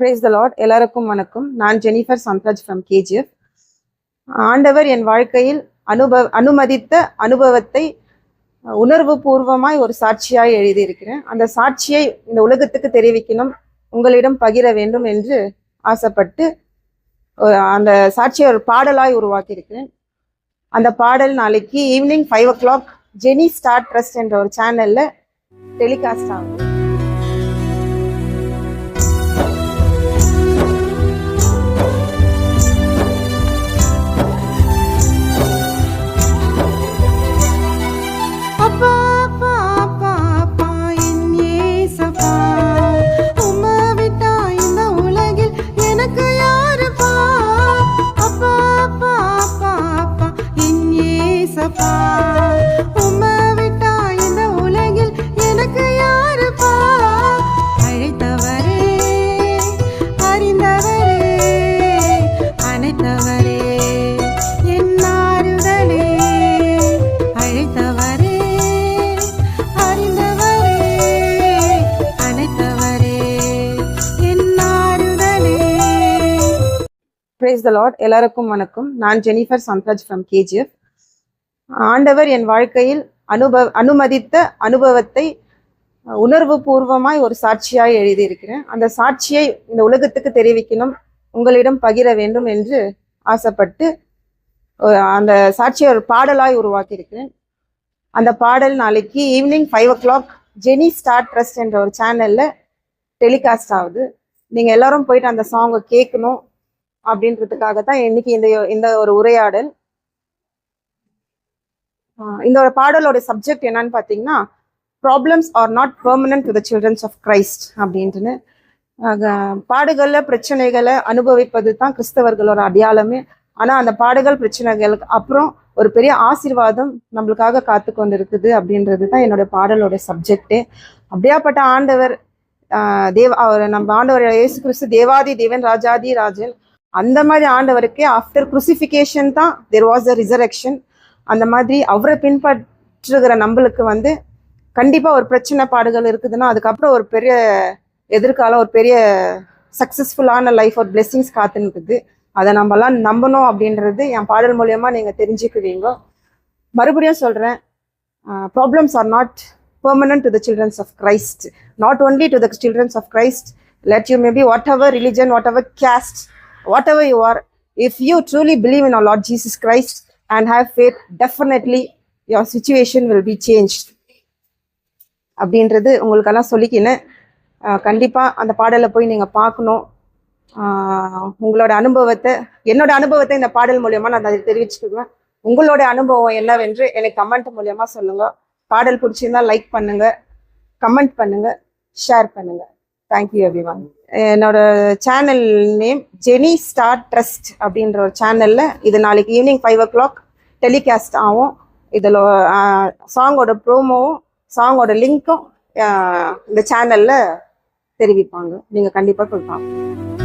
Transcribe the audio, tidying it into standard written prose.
Praise the Lord. எல்லாருக்கும் வணக்கம். நான் ஜெனிஃபர் சந்தராஜ் ஃப்ரம் கேஜிஎஃப். ஆண்டவர் என் வாழ்க்கையில் அனுமதித்த அனுபவத்தை உணர்வு பூர்வமாய் ஒரு சாட்சியாய் எழுதியிருக்கிறேன். அந்த சாட்சியை இந்த உலகத்துக்கு தெரிவிக்கணும், உங்களிடம் பகிர வேண்டும் என்று ஆசைப்பட்டு அந்த சாட்சியை ஒரு பாடலாய் உருவாக்கியிருக்கிறேன். அந்த பாடல் நாளைக்கு evening 5 o'clock Jenny star trust என்ற ஒரு சேனல்ல டெலிகாஸ்ட் ஆகும். Praise the Lord. எல்லாருக்கும் வணக்கம். நான் ஜெனிஃபர் சந்தராஜ் ஃப்ரம் கேஜிஎஃப். ஆண்டவர் என் வாழ்க்கையில் அனுமதித்த அனுபவத்தை உணர்வு பூர்வமாய் ஒரு சாட்சியாய் எழுதியிருக்கிறேன். அந்த சாட்சியை இந்த உலகத்துக்கு தெரிவிக்கணும், உங்களிடம் பகிர வேண்டும் என்று ஆசைப்பட்டு அந்த சாட்சியை ஒரு பாடலாய் உருவாக்கியிருக்கிறேன். அந்த பாடல் நாளைக்கு evening 5 o'clock Jenny star trust என்ற ஒரு சேனல்ல டெலிகாஸ்ட் ஆகுது. நீங்க எல்லாரும் போயிட்டு அந்த சாங்கை கேட்கணும் அப்படின்றதுக்காக தான் இன்னைக்கு இந்த ஒரு உரையாடல். இந்த ஒரு பாடலோட சப்ஜெக்ட் என்னன்னு பார்த்தீங்கன்னா, problems are not permanent to the childrens of Christ அப்படின்ட்டுன்னு. பாடுகளில் பிரச்சனைகளை அனுபவிப்பது தான் கிறிஸ்தவர்களோட அடையாளமே. ஆனால் அந்த பாடுகள் பிரச்சனைகளுக்கு அப்புறம் ஒரு பெரிய ஆசீர்வாதம் நம்மளுக்காக காத்து கொண்டு இருக்குது அப்படின்றது தான் என்னோட பாடலோட சப்ஜெக்டே. அப்படியாப்பட்ட ஆண்டவர் நம்ம ஆண்டவர் இயேசு கிறிஸ்து தேவாதி தேவன் ராஜாதி ராஜன். அந்த மாதிரி ஆண்டவருக்கே ஆஃப்டர் குருசிஃபிகேஷன் தான் தேர் வாஸ் அ ரிசரக்ஷன். அந்த மாதிரி அவரை பின்பற்றுகிற நம்மளுக்கு கண்டிப்பாக ஒரு பிரச்சனை பாடுகள் இருக்குதுன்னா அதுக்கப்புறம் ஒரு பெரிய எதிர்காலம், ஒரு பெரிய சக்ஸஸ்ஃபுல்லான லைஃப், ஒரு பிளெஸிங்ஸ் காத்துன்னு. அதை நம்மலாம் நம்பணும் அப்படின்றது என் பாடல் மூலயமா நீங்கள் தெரிஞ்சுக்குவீங்க. மறுபடியும் சொல்கிறேன், problems are not permanent to the childrens of Christ, not only to the childrens of Christ. Let you maybe whatever religion, whatever caste, whatever you are, if you truly believe in our Lord Jesus Christ and have faith, definitely your situation will be changed அப்படின்றது உங்களுக்கெல்லாம் சொல்லிக்கினேன். கண்டிப்பாக அந்த பாடலை போய் நீங்கள் பார்க்கணும். உங்களோட அனுபவத்தை, என்னோட அனுபவத்தை இந்த பாடல் மூலயமா நான் அதை தெரிவிச்சுக்குவேன். உங்களோட அனுபவம் என்னவென்று எனக்கு கமெண்ட் மூலயமா சொல்லுங்கள். பாடல் பிடிச்சிருந்தா லைக் பண்ணுங்கள், கமெண்ட் பண்ணுங்கள், ஷேர் பண்ணுங்கள். Thank you everyone. என்னோட channel name Jenny star trust அப்படின்ற ஒரு சேனல்ல இது நாளைக்கு ஈவினிங் 5 o'clock டெலிகாஸ்ட் ஆகும். இதில் சாங்கோட ப்ரோமோவும் சாங்கோட லிங்க்கும் இந்த சேனல்ல தெரிவிப்பாங்க. நீங்கள் கண்டிப்பாக போய் பார்ப்போம்.